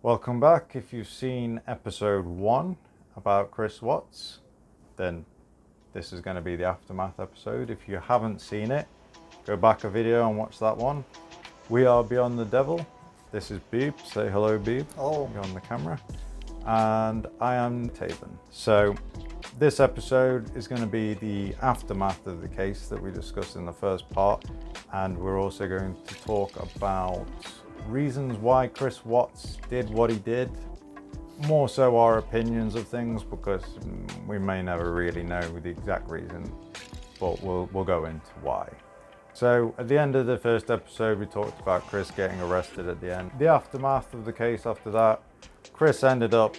Welcome back. If you've seen episode 1 about Chris Watts, then this is going to be the aftermath episode. If you haven't seen it, go back a video and watch that one. We are Beyond the Devil. This is Beeb. Say hello, Beeb. Oh. You're on the camera. And I am Taven. So this episode is going to be the aftermath of the case that we discussed in the first part. And we're also going to talk about reasons why Chris Watts did what he did. More so our opinions of things, because we may never really know the exact reason, but we'll go into why. So at the end of the first episode, we talked about Chris getting arrested at the end. The aftermath of the case after that, Chris ended up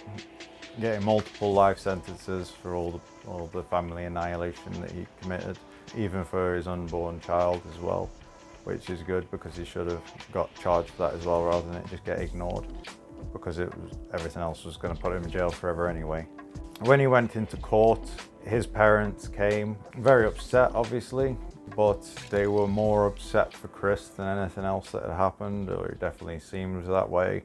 getting multiple life sentences for all the family annihilation that he committed, even for his unborn child as well, which is good because he should have got charged for that as well rather than it just get ignored, because everything else was going to put him in jail forever anyway. When he went into court, his parents came very upset, obviously, but they were more upset for Chris than anything else that had happened, or it definitely seems that way.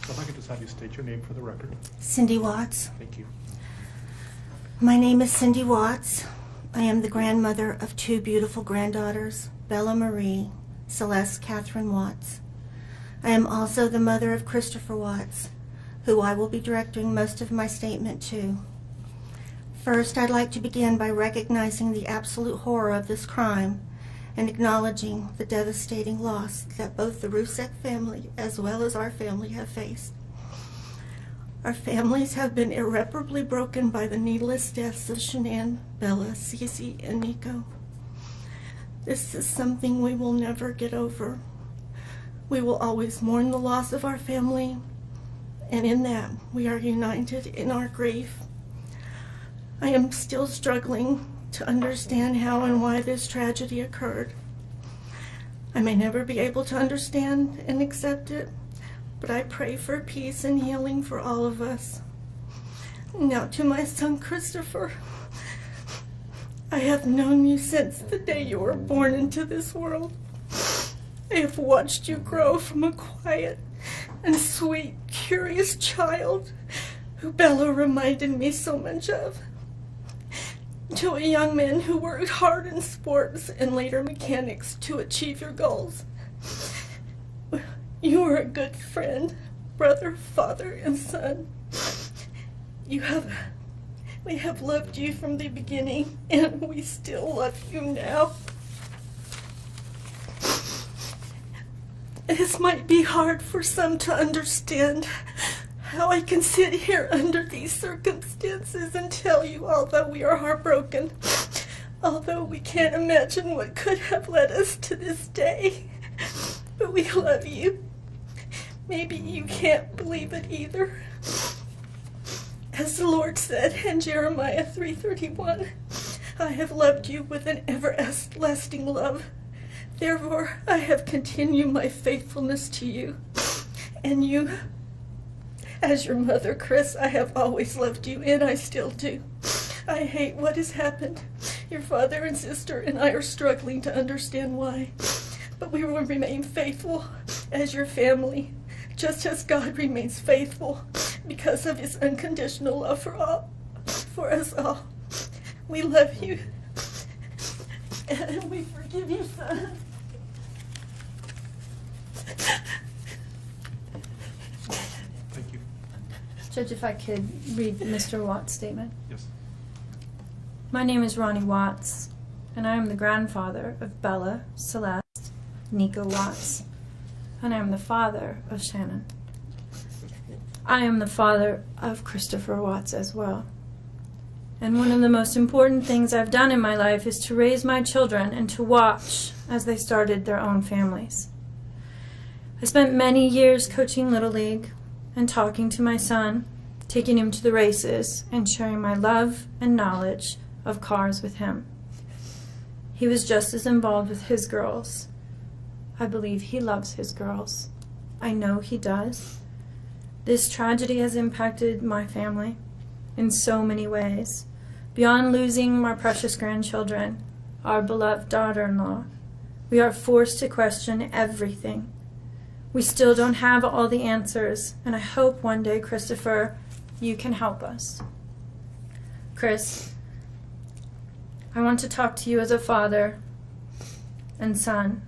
So if I could just have you state your name for the record. Cindy Watts. Thank you. My name is Cindy Watts. I am the grandmother of 2 beautiful granddaughters, Bella Marie, Celeste Catherine Watts. I am also the mother of Christopher Watts, who I will be directing most of my statement to. First, I'd like to begin by recognizing the absolute horror of this crime and acknowledging the devastating loss that both the Rusek family as well as our family have faced. Our families have been irreparably broken by the needless deaths of Shanann, Bella, Cece, and Nico. This is something we will never get over. We will always mourn the loss of our family, and in that we are united in our grief. I am still struggling to understand how and why this tragedy occurred. I may never be able to understand and accept it, but I pray for peace and healing for all of us. Now to my son Christopher. I have known you since the day you were born into this world. I have watched you grow from a quiet and sweet, curious child who Bella reminded me so much of, to a young man who worked hard in sports and later mechanics to achieve your goals. You are a good friend, brother, father, and son. We have loved you from the beginning, and we still love you now. This might be hard for some to understand, how I can sit here under these circumstances and tell you, although we are heartbroken, although we can't imagine what could have led us to this day, but we love you. Maybe you can't believe it either. As the Lord said in Jeremiah 3:31, I have loved you with an everlasting love. Therefore, I have continued my faithfulness to you. And you, as your mother, Chris, I have always loved you, and I still do. I hate what has happened. Your father and sister and I are struggling to understand why. But we will remain faithful as your family, just as God remains faithful because of his unconditional love for us all. We love you, and we forgive you, son. Thank you. Judge, if I could read Mr. Watts' statement. Yes. My name is Ronnie Watts, and I am the grandfather of Bella, Celeste, Nico Watts, and I am the father of Shannon. I am the father of Christopher Watts as well. And one of the most important things I've done in my life is to raise my children and to watch as they started their own families. I spent many years coaching Little League and talking to my son, taking him to the races, and sharing my love and knowledge of cars with him. He was just as involved with his girls. I believe he loves his girls. I know he does. This tragedy has impacted my family in so many ways. Beyond losing my precious grandchildren, our beloved daughter-in-law, We are forced to question everything. We still don't have all the answers, and I hope one day, Christopher, you can help us. Chris, I want to talk to you as a father and son.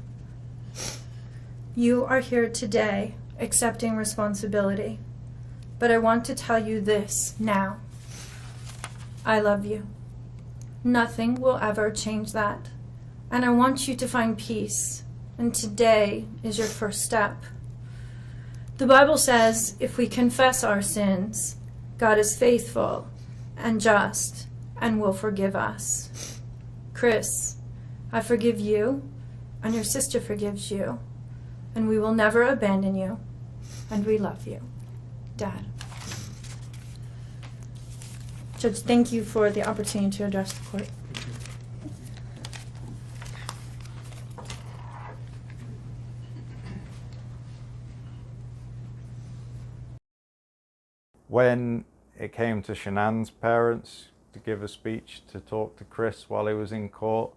You are here today accepting responsibility, but I want to tell you this now. I love you. Nothing will ever change that. And I want you to find peace, and today is your first step. The Bible says if we confess our sins, God is faithful and just and will forgive us. Chris, I forgive you, and your sister forgives you, and we will never abandon you, and we love you. Dad. Judge, thank you for the opportunity to address the court. When it came to Shannon's parents to give a speech to talk to Chris while he was in court,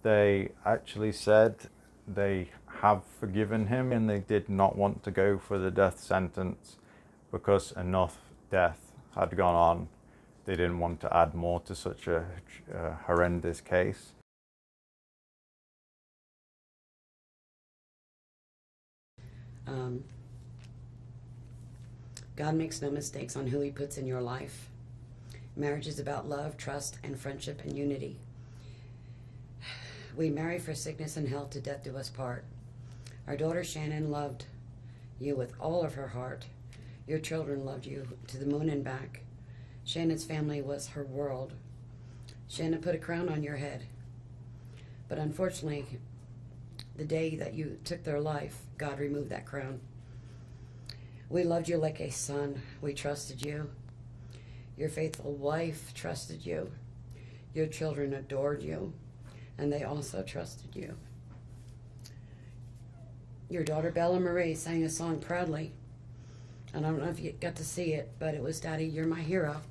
they actually said they have forgiven him and they did not want to go for the death sentence because enough death had gone on. They didn't want to add more to such a horrendous case. God makes no mistakes on who he puts in your life. Marriage is about love, trust, and friendship and unity. We marry for sickness and health, to death do us part. Our daughter Shannon loved you with all of her heart. Your children loved you to the moon and back. Shannon's family was her world. Shannon put a crown on your head. But unfortunately, the day that you took their life, God removed that crown. We loved you like a son. We trusted you. Your faithful wife trusted you. Your children adored you, and they also trusted you. Your daughter Bella Marie sang a song proudly. I don't know if you got to see it, but it was, "Daddy, you're my hero."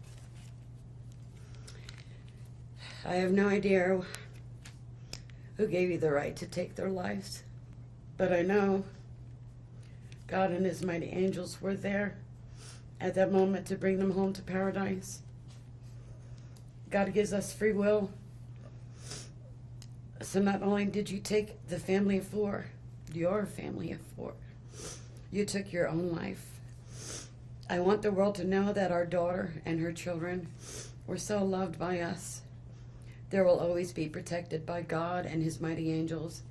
I have no idea who gave you the right to take their lives, but I know God and his mighty angels were there at that moment to bring them home to paradise. God gives us free will. So not only did you take the family of four, your family of four, you took your own life. I want the world to know that our daughter and her children were so loved by us. There will always be protected by God and his mighty angels.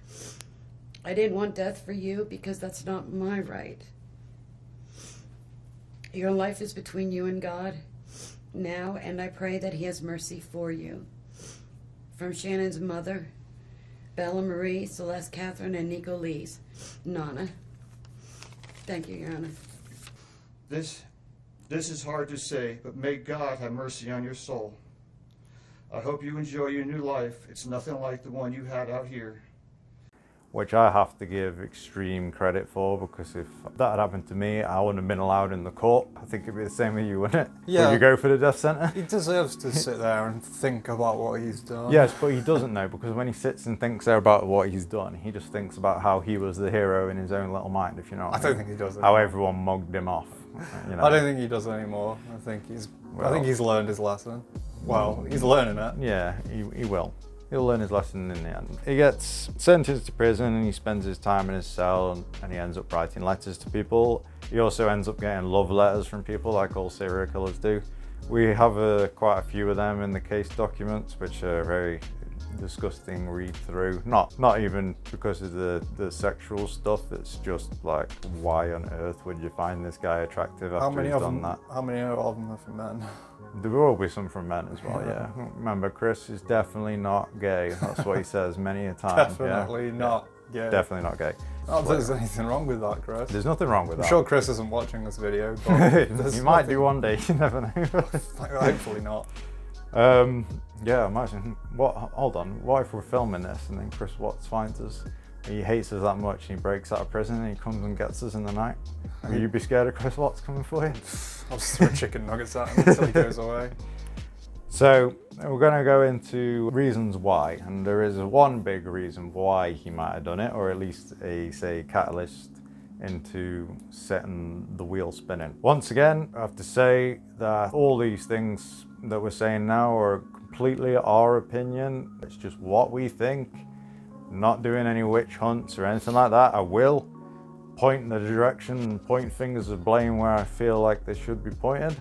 I didn't want death for you because that's not my right. Your life is between you and God now, and I pray that he has mercy for you. From Shannon's mother, Bella Marie, Celeste Catherine, and Nico Lee's, Nana. Thank you, Your Honor. This is hard to say, but may God have mercy on your soul. I hope you enjoy your new life. It's nothing like the one you had out here. Which I have to give extreme credit for, because if that had happened to me, I wouldn't have been allowed in the court. I think it'd be the same with you, wouldn't it? Yeah. Would you go for the death sentence? He deserves to sit there and think about what he's done. Yes, but he doesn't know, because when he sits and thinks there about what he's done, he just thinks about how he was the hero in his own little mind, if you know what I don't mean. think he does. How everyone mugged him off. You know? I don't think he does anymore. I think he's learned his lesson. Well, he's learning it. Yeah, he will. He'll learn his lesson in the end. He gets sentenced to prison and he spends his time in his cell and he ends up writing letters to people. He also ends up getting love letters from people, like all serial killers do. We have quite a few of them in the case documents, which are very disgusting read through. Not even because of the sexual stuff, it's just like, why on earth would you find this guy attractive after he's done that? How many of them are from men? There will be some from men as well, yeah. Remember, Chris is definitely not gay. That's what he says many a time. Definitely not gay. Definitely not gay. Not that there's anything wrong with that, Chris. There's nothing wrong with that. I'm sure Chris isn't watching this video, but he might do one day, you never know. Hopefully not. Yeah, imagine, hold on, what if we're filming this and then Chris Watts finds us, he hates us that much and he breaks out of prison and he comes and gets us in the night? Would you be scared of Chris Watts coming for you? I'll just throw chicken nuggets at him until he goes away. So we're going to go into reasons why, and there is one big reason why he might have done it, or at least a, say, catalyst into setting the wheel spinning. Once again, I have to say that all these things that we're saying now are completely our opinion. It's just what we think. Not doing any witch hunts or anything like that. I will point in the direction and point fingers of blame where I feel like they should be pointed.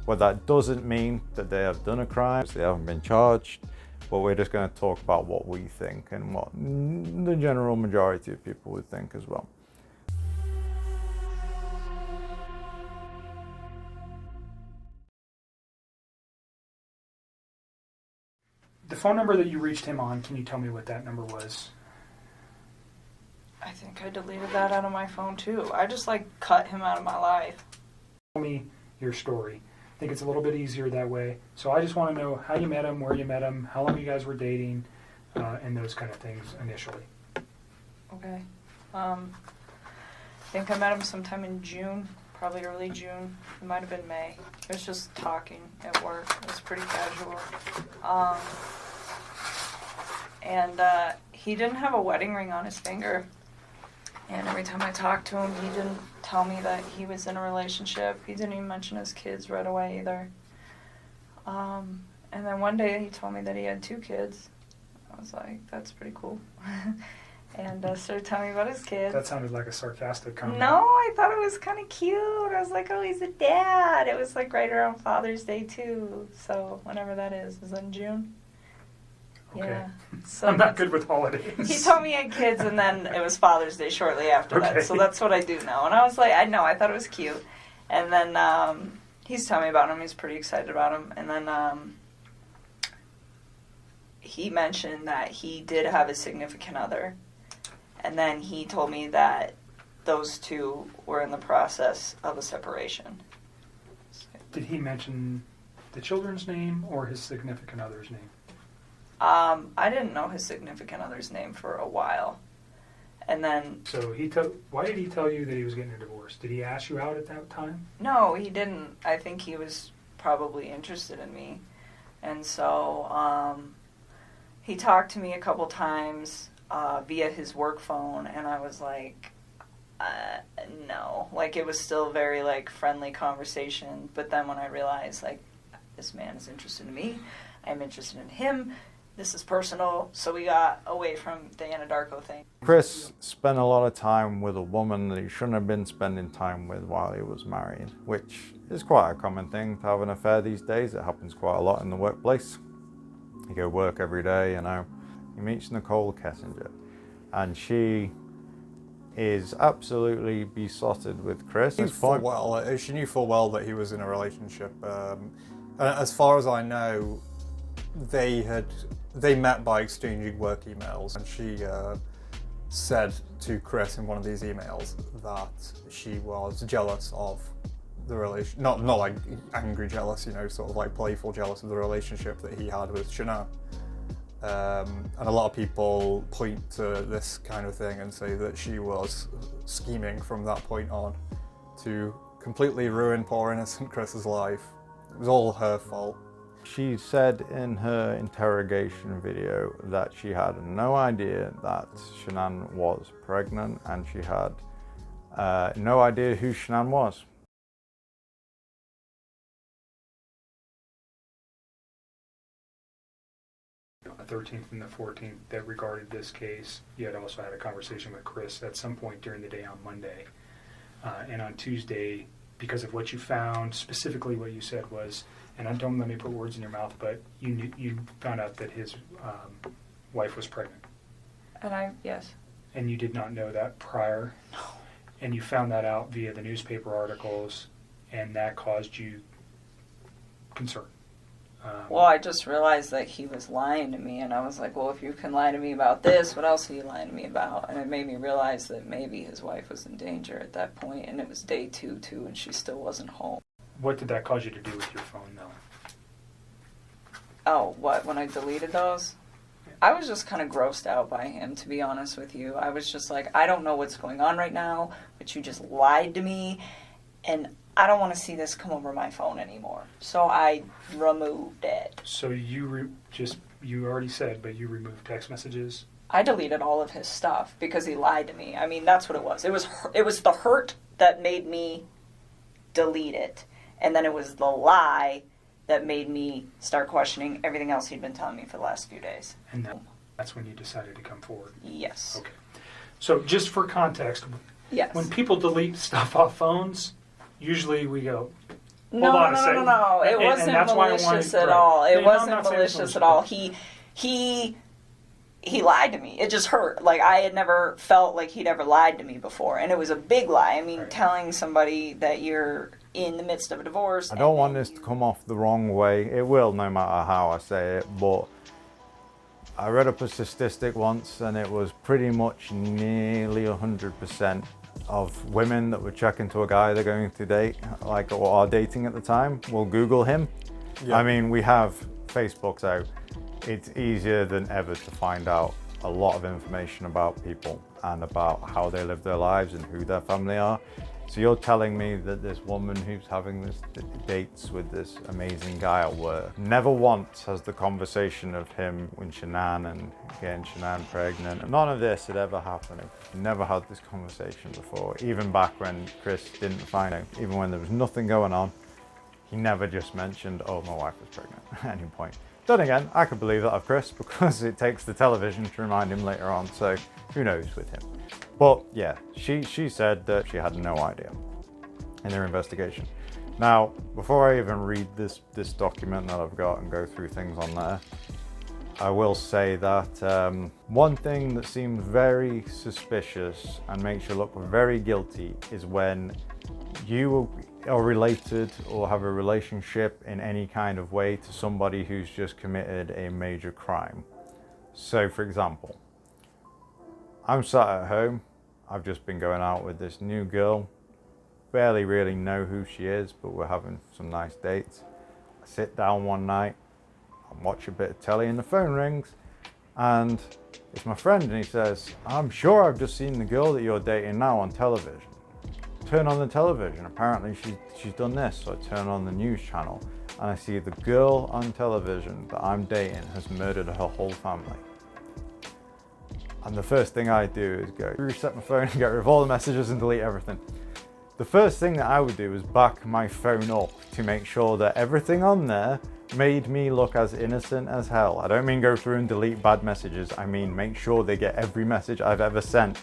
But that doesn't mean that they have done a crime. They haven't been charged. But we're just going to talk about what we think and what the general majority of people would think as well. The phone number that you reached him on, can you tell me what that number was? I think I deleted that out of my phone too. I just cut him out of my life. Tell me your story. I think it's a little bit easier that way. So I just want to know how you met him, where you met him, how long you guys were dating, and those kind of things initially. Okay. I think I met him sometime in June, probably early June. It might have been May. It was just talking at work. It was pretty casual. And he didn't have a wedding ring on his finger. And every time I talked to him, he didn't tell me that he was in a relationship. He didn't even mention his kids right away either. And then one day he told me that he had 2 kids. I was like, that's pretty cool. And started telling me about his kids. That sounded like a sarcastic comment. No, I thought it was kind of cute. I was like, oh, he's a dad. It was right around Father's Day too. So whenever that is in June. Okay. Yeah. So I'm not good with holidays. He told me he had kids, and then it was Father's Day shortly after that. So that's what I do now. And I was like, I thought it was cute. And then he's telling me about him. He's pretty excited about him. And then he mentioned that he did have a significant other. And then he told me that those 2 were in the process of a separation. Did he mention the children's name or his significant other's name? I didn't know his significant other's name for a while. And then... So why did he tell you that he was getting a divorce? Did he ask you out at that time? No, he didn't. I think he was probably interested in me. And so he talked to me a couple times via his work phone, and I was like, no. It was still very, friendly conversation. But then when I realized, this man is interested in me, I'm interested in him, this is personal, so we got away from the Anadarko thing. Chris spent a lot of time with a woman that he shouldn't have been spending time with while he was married, which is quite a common thing to have an affair these days. It happens quite a lot in the workplace. You go work every day, He meets Nichol Kessinger, and she is absolutely besotted with Chris. She knew full well that he was in a relationship. As far as I know, they met by exchanging work emails, and she said to Chris in one of these emails that she was jealous of the relation, not angry jealous, sort of playful jealous of the relationship that he had with Shanann. And a lot of people point to this kind of thing and say that she was scheming from that point on to completely ruin poor innocent Chris's life. It was all her fault. She said in her interrogation video that she had no idea that Shanann was pregnant, and she had no idea who Shanann was. The 13th and the 14th that regarded this case, you had also had a conversation with Chris at some point during the day on Monday. And on Tuesday, because of what you found, specifically what you said was, and don't let me put words in your mouth, but you found out that his wife was pregnant. Yes. And you did not know that prior? No. And you found that out via the newspaper articles, and that caused you concern? Well, I just realized that he was lying to me, and I was like, well, if you can lie to me about this, what else are you lying to me about? And it made me realize that maybe his wife was in danger at that point, and it was day 2, too, and she still wasn't home. What did that cause you to do with your phone, though? Oh, what, when I deleted those? I was just kind of grossed out by him, to be honest with you. I was just like, I don't know what's going on right now, but you just lied to me, and I don't want to see this come over my phone anymore. So I removed it. So you already said, but you removed text messages? I deleted all of his stuff because he lied to me. I mean, that's what it was. It was the hurt that made me delete it. And then it was the lie that made me start questioning everything else he'd been telling me for the last few days. And that's when you decided to come forward? Yes. Okay. So just for context, Yes. when people delete stuff off phones, usually we go, No. It wasn't malicious at all. It wasn't malicious at all. He lied to me. It just hurt. Like, I had never felt like he'd ever lied to me before. And it was a big lie. I mean, telling somebody that you're in the midst of a divorce. I don't want this to come off the wrong way. It will, no matter how I say it, but I read up a statistic once, and it was pretty much nearly 100% of women that would check into a guy they're going to date, like, or are dating at the time, will Google him. Yeah. I mean, we have Facebooks out. It's easier than ever to find out a lot of information about people and about how they live their lives and who their family are. So you're telling me that this woman who's having this dates with this amazing guy at work never once has the conversation of him with Shanann and getting Shanann pregnant. None of this had ever happened. Never had this conversation before. Even back when Chris didn't find out, even when there was nothing going on, he never just mentioned, oh, my wife was pregnant at any point. Then again, I could believe that of Chris because it takes the television to remind him later on, so who knows with him. But yeah, she said that she had no idea in their investigation. Now, before I even read this document that I've got and go through things on there, I will say that one thing that seems very suspicious and makes you look very guilty is when you are related or have a relationship in any kind of way to somebody who's just committed a major crime. So, for example, I'm sat at home, I've just been going out with this new girl, barely really know who she is, but we're having some nice dates. I sit down one night, I watch a bit of telly and the phone rings, and it's my friend, and he says, I'm sure I've just seen the girl that you're dating now on television. Turn on the television, apparently she's done this. So I turn on the news channel and I see the girl on television that I'm dating has murdered her whole family. And the first thing I do is go reset my phone and get rid of all the messages and delete everything. The first thing that I would do is back my phone up to make sure that everything on there made me look as innocent as hell. I don't mean go through and delete bad messages. I mean make sure they get every message I've ever sent,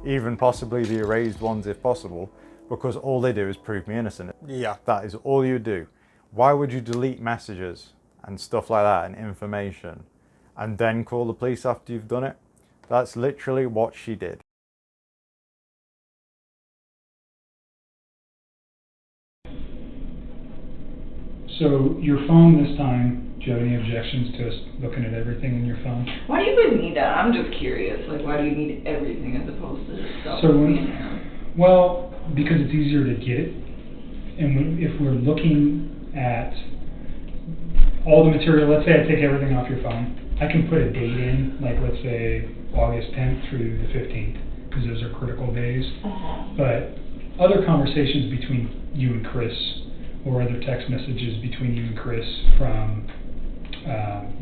even possibly the erased ones if possible, because all they do is prove me innocent. Yeah. That is all you do. Why would you delete messages and stuff like that and information and then call the police after you've done it? That's literally what she did. So your phone this time, do you have any objections to us looking at everything in your phone? Why do you even need that? I'm just curious. Like, why do you need everything as opposed to stuff? Well, because it's easier to get it. And if we're looking at all the material, let's say I take everything off your phone, I can put a date in, like let's say August 10th through the 15th, because those are critical days. But other conversations between you and Chris, or other text messages between you and Chris from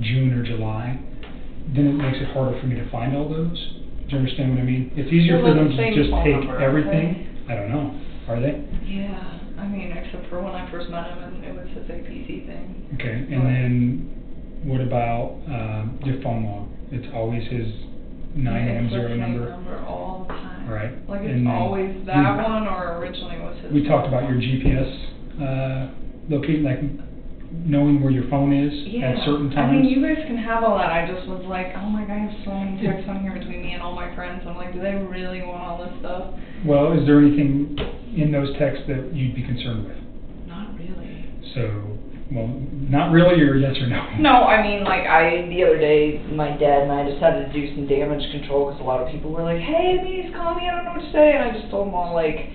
June or July, then it makes it harder for me to find all those. Do you understand what I mean? It's easier for them to just take everything. I don't know. Are they? Yeah. I mean, except for when I first met him and it was his APC thing. Okay. And then what about your phone log? It's always his 910 number? All the time. Right. Like it's always that one, or originally was his. We talked about your GPS locating, like knowing where your phone is at certain times. I mean, you guys can have all that. I just was like, oh my god, I have so many texts on here between me and all my friends. I'm like, do they really want all this stuff? Well, is there anything in those texts that you'd be concerned with? Not really. So, well, not really, or yes or no? No, I mean, like, the other day, my dad and I decided to do some damage control because a lot of people were like, hey, please call me, I don't know what to say. And I just told them all, like,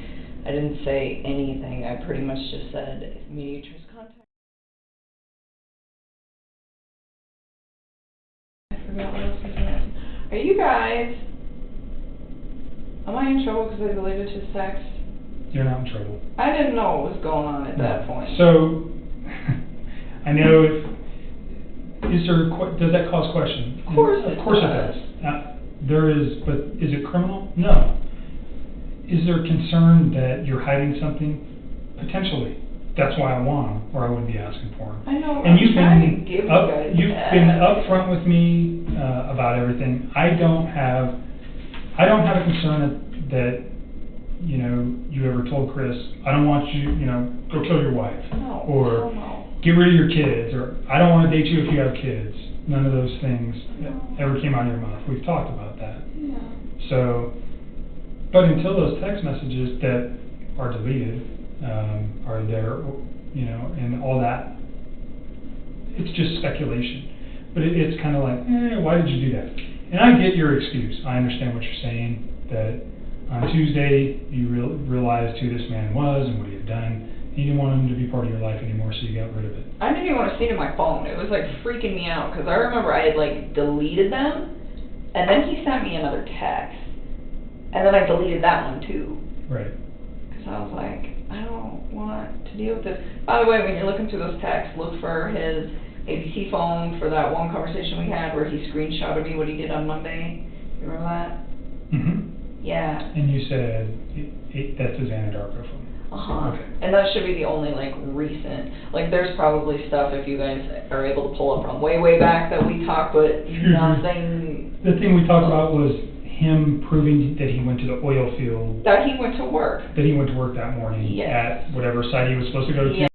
I didn't say anything. I pretty much just said, mutual contact. I forgot what else was in. Are you guys, am I in trouble because I deleted his text? You're not in trouble. I didn't know what was going on at that point. So, I know does that cause question? Of course it does. There is, but is it criminal? No. Is there concern that you're hiding something? Potentially. That's why I want them, or I wouldn't be asking for them. I know. And you've been upfront with me about everything. I don't have a concern that you ever told Chris, I don't want you, go kill your wife, or get rid of your kids, or I don't want to date you if you have kids. None of those things ever came out of your mouth. We've talked about that. Yeah. So, but until those text messages that are deleted are there, and all that, it's just speculation. But it's kind of like, why did you do that? And I get your excuse. I understand what you're saying, that on Tuesday you realized who this man was and what he had done. You didn't want him to be part of your life anymore, so you got rid of it. I didn't even want to see it in my phone. It was like freaking me out because I remember I had like deleted them, and then he sent me another text, and then I deleted that one too. Right. Because I was like, I don't want to deal with this. By the way, when you're looking through those texts, look for his ABC phone for that one conversation we had where he screenshotted me what he did on Monday. You remember that? Mm-hmm. Yeah. And you said that's his Anadarko phone. Uh-huh. Okay. And that should be the only recent. There's probably stuff if you guys are able to pull up from way back that we talked, but nothing. The thing we talked about was him proving that he went to the oil field. That he went to work. That he went to work that morning at whatever site he was supposed to go to. Yeah.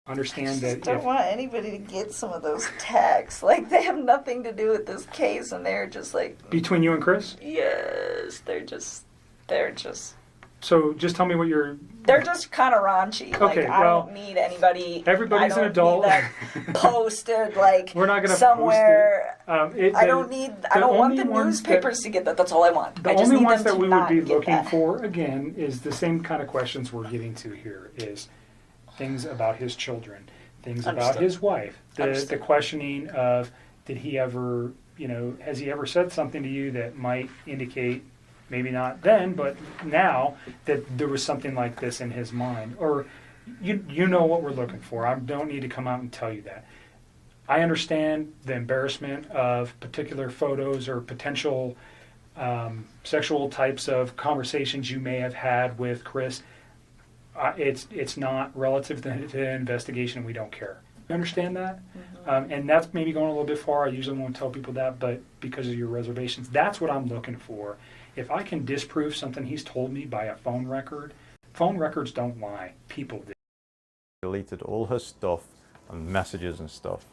Understand that I don't want anybody to get some of those texts. They have nothing to do with this case, and they're just between you and Chris? Yes, they're just. So just tell me what you're... They're just kind of raunchy. Okay, I don't need anybody... Everybody's an adult. I don't need that posted, We're not gonna somewhere. Post it. I don't want the newspapers to get that. That's all I want. The only ones that we would be looking for, again, is the same kind of questions we're getting to here, is things about his children, things about his wife, the questioning of, did he ever, has he ever said something to you that might indicate, maybe not then, but now, that there was something like this in his mind. Or you know what we're looking for. I don't need to come out and tell you that. I understand the embarrassment of particular photos or potential sexual types of conversations you may have had with Chris. It's not relative to the investigation, and we don't care. You understand that? Mm-hmm. And that's maybe going a little bit far. I usually won't tell people that, but because of your reservations, that's what I'm looking for. If I can disprove something he's told me by a phone records don't lie. People do. Deleted all her stuff and messages and stuff.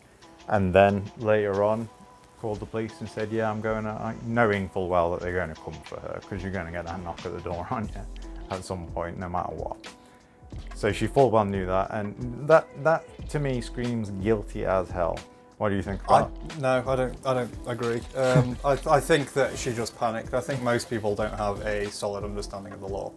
And then later on, called the police and said, yeah, I'm going to, knowing full well that they're going to come for her, because you're going to get that knock at the door on you at some point, no matter what. So she full well knew that, and that to me screams guilty as hell. What do you think about No, I don't agree. I think that she just panicked. I think most people don't have a solid understanding of the law,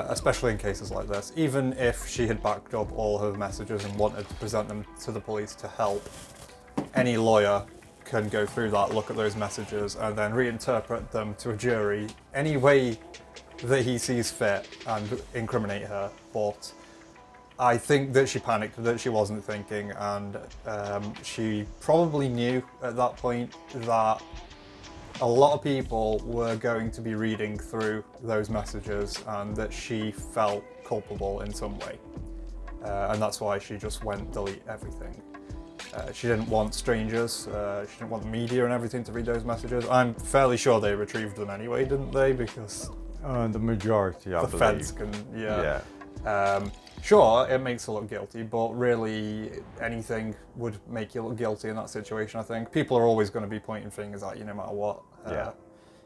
especially in cases like this. Even if she had backed up all her messages and wanted to present them to the police to help, any lawyer can go through that, look at those messages, and then reinterpret them to a jury any way that he sees fit and incriminate her. But I think that she panicked, that she wasn't thinking, and she probably knew at that point that a lot of people were going to be reading through those messages and that she felt culpable in some way. And that's why she just went delete everything. She didn't want strangers, she didn't want the media and everything to read those messages. I'm fairly sure they retrieved them anyway, didn't they? Because the majority, I the believe. feds can, yeah. Sure, it makes her look guilty, but really anything would make you look guilty in that situation. I think people are always going to be pointing fingers at you no matter what.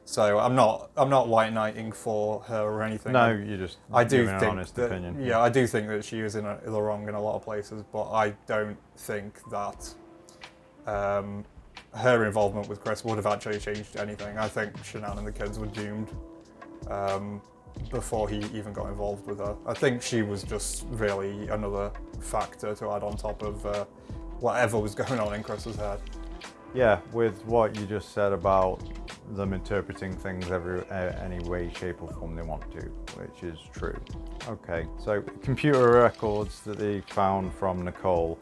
So I'm not white knighting for her or anything. No, you just giving an honest opinion. Yeah, I do think that she was in the wrong in a lot of places, but I don't think that her involvement with Chris would have actually changed anything. I think Shanann and the kids were doomed before he even got involved with her. I think she was just really another factor to add on top of whatever was going on in Chris's head. Yeah, with what you just said about them interpreting things any way, shape or form they want to, which is true. Okay, so computer records that they found from Nichol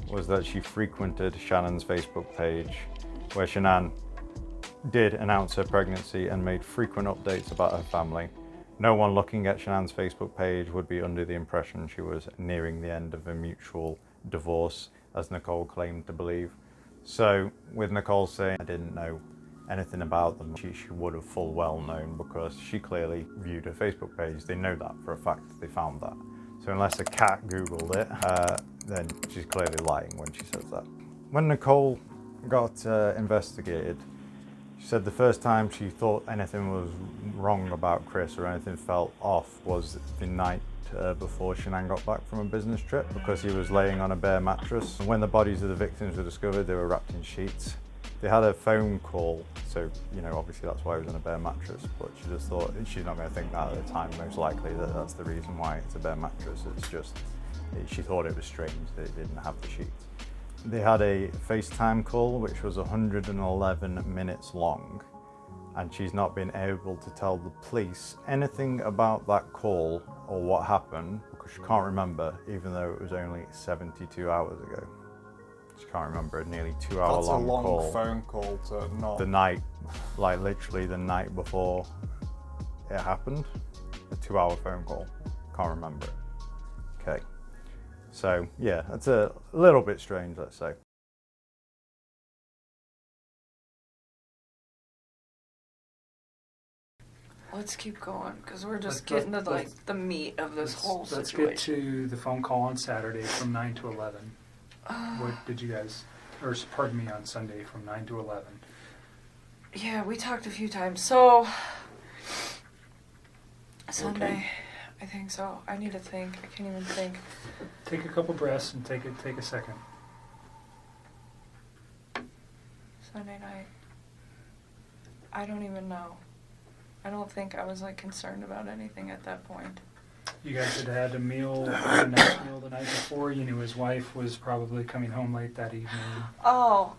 was that she frequented Shannon's Facebook page, where Shannon did announce her pregnancy and made frequent updates about her family. No one looking at Shannon's Facebook page would be under the impression she was nearing the end of a mutual divorce, as Nichol claimed to believe. So, with Nichol saying I didn't know anything about them, she would have full well known, because she clearly viewed her Facebook page. They know that for a fact, they found that. So unless a cat Googled it, then she's clearly lying when she says that. When Nichol got investigated, she said the first time she thought anything was wrong about Chris or anything felt off was the night before Shannon got back from a business trip, because he was laying on a bare mattress. And when the bodies of the victims were discovered, they were wrapped in sheets. They had a phone call, so obviously that's why he was on a bare mattress, but she just thought, she's not going to think that at the time, most likely that's the reason why it's a bare mattress. It's just, she thought it was strange that it didn't have the sheets. They had a FaceTime call which was 111 minutes long, and she's not been able to tell the police anything about that call or what happened, because she can't remember, even though it was only 72 hours ago. She can't remember a nearly 2 hour That's long a long call. phone call to not... The night, like literally the night before it happened. A 2 hour phone call. Can't remember it. Okay. So yeah, that's a little bit strange, let's say. Let's keep going, because we're just getting to like the meat of this whole situation. Let's get to the phone call on Saturday from 9 to 11. What did you guys, or pardon me, on Sunday from 9 to 11? Yeah, we talked a few times. So, Sunday, Okay. I think so. I need to think. I can't even think. Take a couple breaths and take a second. Sunday night. I don't even know. I don't think I was like concerned about anything at that point. You guys had a meal, a nice meal the night before. You knew his wife was probably coming home late that evening. Oh,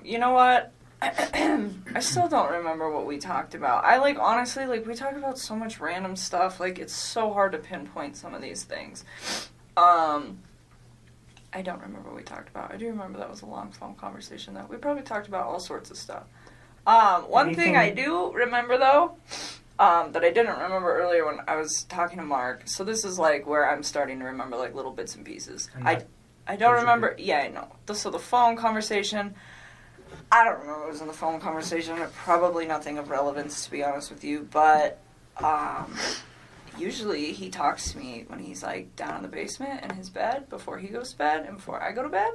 you know what? I still don't remember what we talked about. Honestly, we talk about so much random stuff. It's so hard to pinpoint some of these things. I don't remember what we talked about. I do remember that was a long phone conversation, though. We probably talked about all sorts of stuff. One thing I do remember, though, that I didn't remember earlier when I was talking to Mark. So this is where I'm starting to remember little bits and pieces. I don't remember. Yeah, I know. So the phone conversation, I don't remember what was in the phone conversation. Probably nothing of relevance, to be honest with you. But usually he talks to me when he's down in the basement in his bed before he goes to bed and before I go to bed.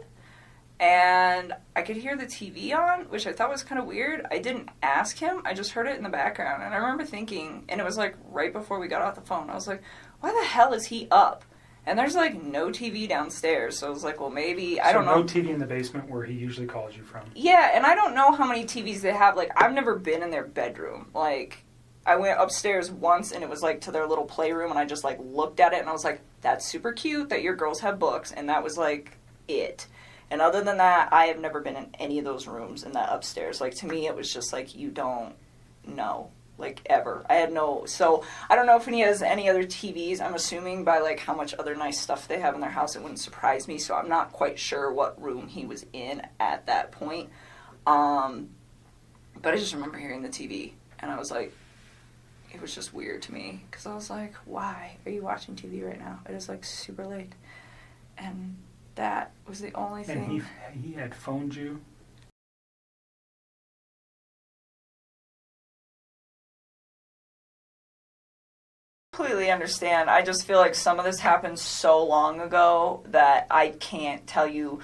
And I could hear the TV on, which I thought was kind of weird. I didn't ask him. I just heard it in the background. And I remember thinking, and it was right before we got off the phone, I was like, why the hell is he up? And there's no TV downstairs. So I was like, well, maybe, I don't know. No TV in the basement where he usually calls you from. Yeah, and I don't know how many TVs they have. I've never been in their bedroom. I went upstairs once and it was to their little playroom, and I just looked at it and I was like, that's super cute that your girls have books. And that was it. And other than that, I have never been in any of those rooms in that upstairs. To me, it was just you don't know, ever. I had no, so I don't know if he has any other TVs. I'm assuming by how much other nice stuff they have in their house, it wouldn't surprise me. So I'm not quite sure what room he was in at that point. But I just remember hearing the TV, and I was like, it was just weird to me, because I was like, why are you watching TV right now? It is super late. And that was the only thing. And he had phoned you? Completely understand. I just feel some of this happened so long ago that I can't tell you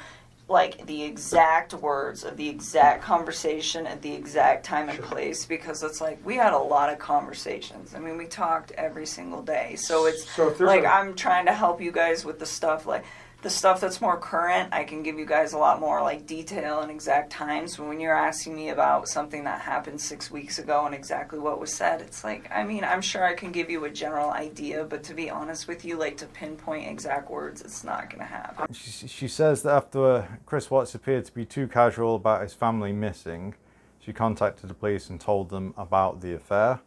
the exact words of the exact conversation at the exact time and place, because it's we had a lot of conversations. I mean, we talked every single day. So it's I'm trying to help you guys with the stuff the stuff that's more current. I can give you guys a lot more detail and exact times. But when you're asking me about something that happened 6 weeks ago and exactly what was said, it's I'm sure I can give you a general idea, but to be honest with you, to pinpoint exact words, it's not going to happen. She says that after Chris Watts appeared to be too casual about his family missing, She contacted the police and told them about the affair.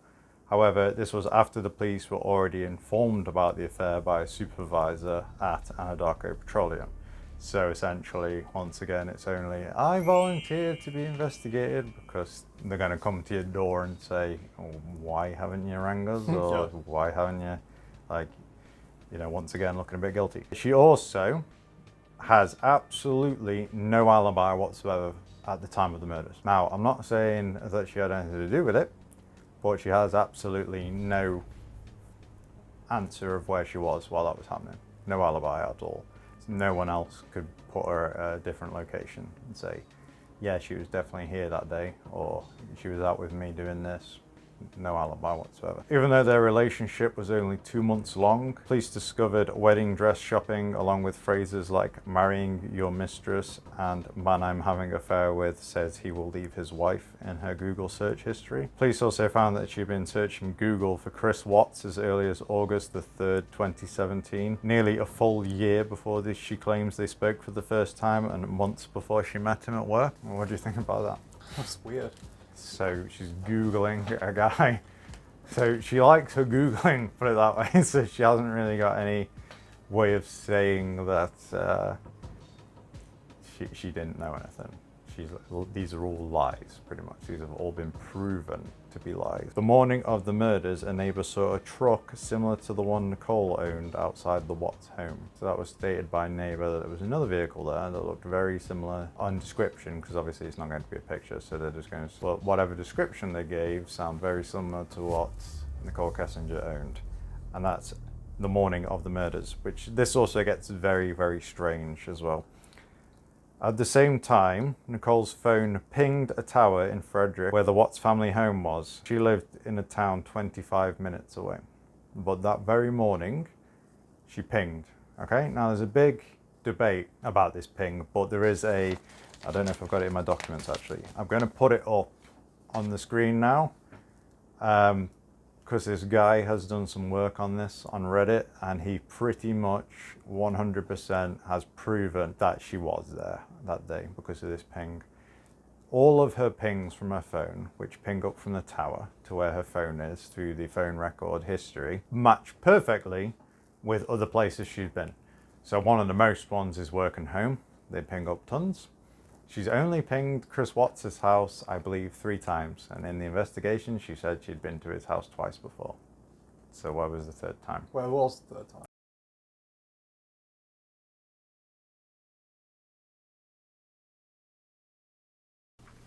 However, this was after the police were already informed about the affair by a supervisor at Anadarko Petroleum. So essentially, once again, it's only, I volunteered to be investigated, because they're going to come to your door and say, oh, why haven't you rang us? Or why haven't you, like, you know, once again, looking a bit guilty. She also has absolutely no alibi whatsoever at the time of the murders. Now, I'm not saying that she had anything to do with it, but she has absolutely no answer of where she was while that was happening. No alibi at all. No one else could put her at a different location and say, yeah, she was definitely here that day, or she was out with me doing this. No alibi whatsoever. Even though their relationship was only 2 months long, police discovered wedding dress shopping along with phrases like marrying your mistress and man I'm having an affair with says he will leave his wife in her Google search history. Police also found that she'd been searching Google for Chris Watts as early as August the 3rd, 2017, nearly a full year before this. She claims they spoke for the first time and months before she met him at work. What do you think about that? That's weird. So she's Googling a guy. So she likes her Googling, put it that way. So she hasn't really got any way of saying that she didn't know anything. These are all lies, pretty much. These have all been proven to be lies. The morning of the murders, a neighbour saw a truck similar to the one Nichol owned outside the Watts home. So that was stated by a neighbour that there was another vehicle there that looked very similar on description, because obviously it's not going to be a picture, so they're just going to, well, whatever description they gave sound very similar to what Nichol Kessinger owned. And that's the morning of the murders, which this also gets very, very strange as well. At the same time, Nichole's phone pinged a tower in Frederick where the Watts family home was. She lived in a town 25 minutes away. But that very morning, she pinged. Okay, now there's a big debate about this ping, but there is I don't know if I've got it in my documents actually. I'm going to put it up on the screen now. Because this guy has done some work on this on Reddit, and he pretty much 100% has proven that she was there that day because of this ping. All of her pings from her phone, which ping up from the tower to where her phone is through the phone record history, match perfectly with other places she's been. So one of the most ones is work and home. They ping up tons. She's only pinged Chris Watts' house, I believe, 3 times. And in the investigation, she said she'd been to his house twice before. So where was the 3rd time? Where was the 3rd time?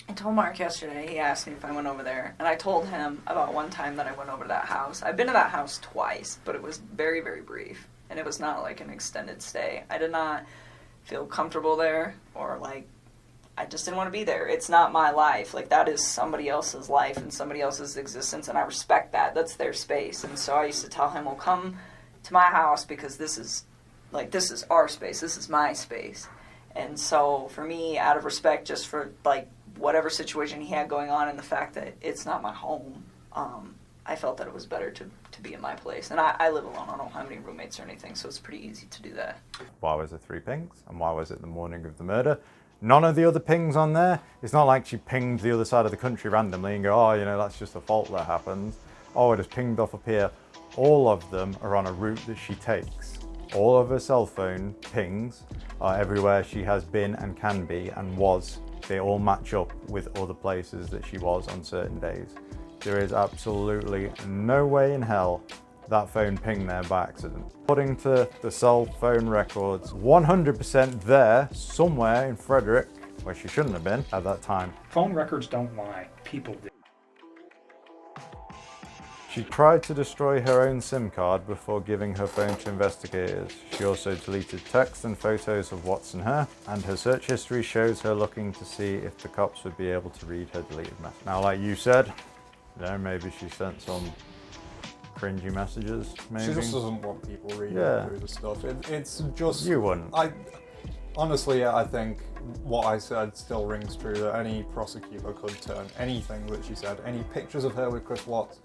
I told Mark yesterday, he asked me if I went over there, and I told him about one time that I went over to that house. I've been to that house twice, but it was very, very brief, and it was not like an extended stay. I did not feel comfortable there, or like, I just didn't want to be there. It's not my life. Like, that is somebody else's life and somebody else's existence, and I respect that. That's their space. And so I used to tell him, well, come to my house because this is our space. This is my space. And so for me, out of respect just for, like, whatever situation he had going on and the fact that it's not my home, I felt that it was better to be in my place. And I live alone. I don't have any roommates or anything, so it's pretty easy to do that. Why was there 3 pings? And why was it the morning of the murder? None of the other pings on there. It's not like she pinged the other side of the country randomly and go, oh, you know, that's just a fault that happened. Oh, it just pinged off up here. All of them are on a route that she takes. All of her cell phone pings are everywhere she has been and can be and was. They all match up with other places that she was on certain days. There is absolutely no way in hell that phone pinged there by accident. According to the cell phone records, 100% there, somewhere in Frederick, where she shouldn't have been at that time. Phone records don't lie. People do. She tried to destroy her own SIM card before giving her phone to investigators. She also deleted texts and photos of Watts and her, and her search history shows her looking to see if the cops would be able to read her deleted message. Now, like you said, you know, maybe she sent some cringy messages, maybe. She just doesn't want people reading through the stuff. It's just... You wouldn't. Honestly, I think what I said still rings true, that any prosecutor could turn anything that she said, any pictures of her with Chris Watts.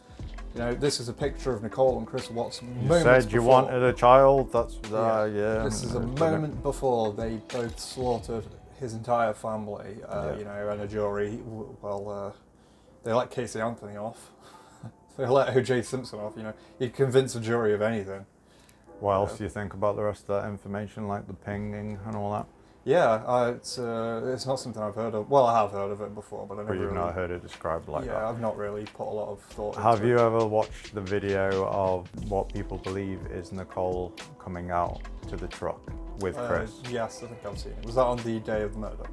You know, this is a picture of Nichol and Chris Watts. You said you wanted a child, that's... yeah. This is a moment before they both slaughtered his entire family, you know, and a jury, well, they let Casey Anthony off. They let O.J. Simpson off, you know. You'd convince a jury of anything. What else do you think about the rest of that information, like the pinging and all that? Yeah, it's not something I've heard of. Well, I have heard of it before, but I never But you've really, not heard it described like that? Yeah, I've not really put a lot of thought into Have it. you ever watched the video of what people believe is Nichol coming out to the truck with Chris? Yes, I think I've seen it. Was that on the day of the murder?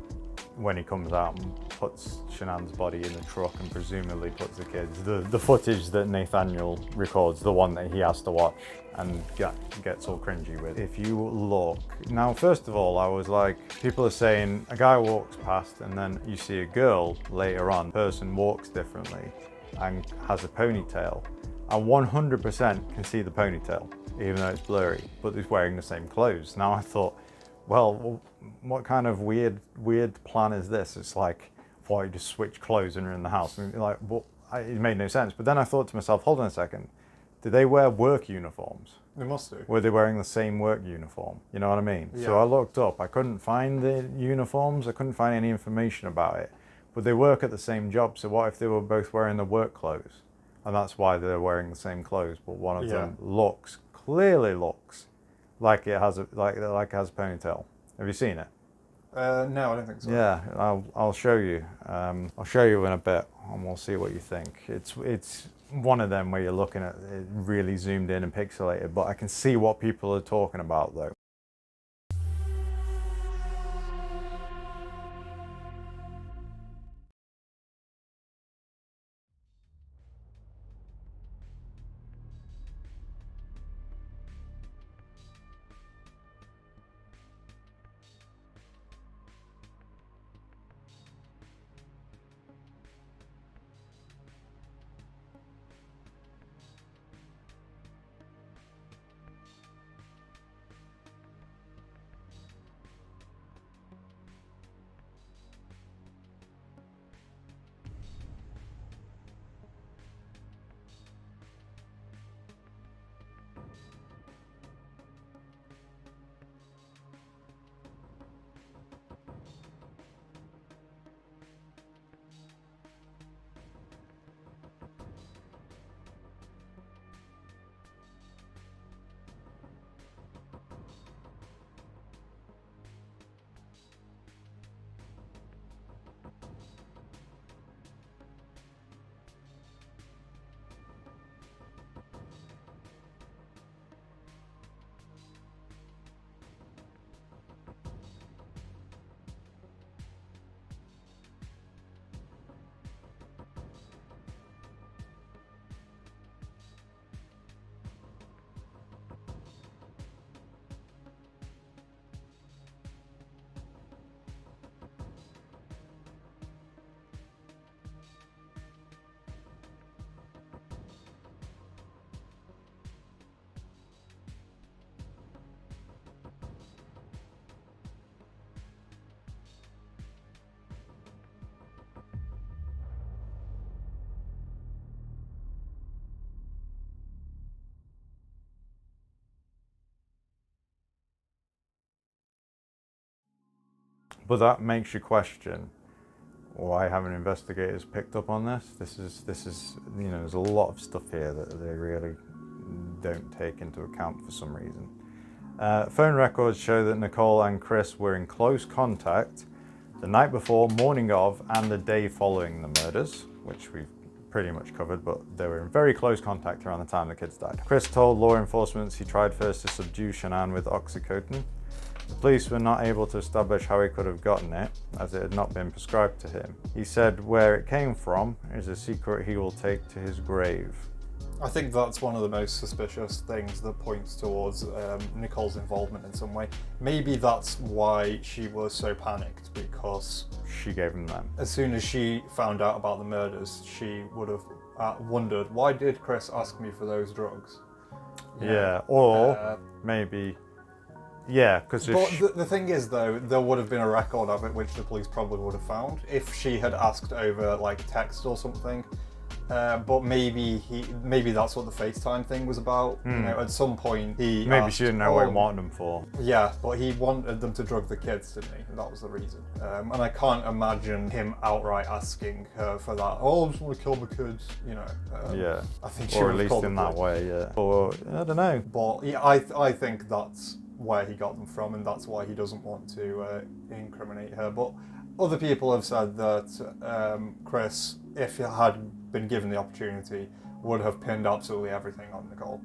When he comes out and puts Shannon's body in the truck and presumably puts the kids. The footage that Nathaniel records, the one that he has to watch and gets all cringy with. If you look, now first of all, I was like, people are saying a guy walks past and then you see a girl later on, person walks differently and has a ponytail. I 100% can see the ponytail, even though it's blurry, but he's wearing the same clothes. Now I thought, well, what kind of weird plan is this? It's like, why you just switch clothes and you're in the house? And like, well, it made no sense. But then I thought to myself, hold on a second, did they wear work uniforms? They must do. Were they wearing the same work uniform? You know what I mean? Yeah. So I looked up, I couldn't find the uniforms, I couldn't find any information about it. But they work at the same job, so what if they were both wearing the work clothes? And that's why they're wearing the same clothes, but one of them clearly looks like it has a ponytail. Have you seen it? No, I don't think so. Yeah, I'll show you. I'll show you in a bit, and we'll see what you think. It's one of them where you're looking at it really zoomed in and pixelated, but I can see what people are talking about though. But that makes you question, why haven't investigators picked up on this? This is, you know, there's a lot of stuff here that they really don't take into account for some reason. Phone records show that Nichol and Chris were in close contact the night before, morning of, and the day following the murders, which we've pretty much covered, but they were in very close contact around the time the kids died. Chris told law enforcement he tried first to subdue Shannon with oxycodone. The police were not able to establish how he could have gotten it, as it had not been prescribed to him. He said where it came from is a secret he will take to his grave. I think that's one of the most suspicious things that points towards Nichol's involvement in some way. Maybe that's why she was so panicked, because she gave him them. As soon as she found out about the murders, she would have wondered, why did Chris ask me for those drugs? Yeah, or maybe... Yeah, because the thing is, though, there would have been a record of it, which the police probably would have found if she had asked over like text or something. but maybe that's what the FaceTime thing was about. You know, at some point he Maybe asked, she didn't know what he wanted them for. Yeah, but he wanted them to drug the kids, didn't he? And that was the reason. And I can't imagine him outright asking her for that. Oh, I just want to kill the kids, you know. Yeah, I think she or would at have least called in the that police. way, yeah. Or, I don't know. But yeah, I think that's where he got them from, and that's why he doesn't want to incriminate her. But other people have said that Chris, if he had been given the opportunity, would have pinned absolutely everything on Nichol.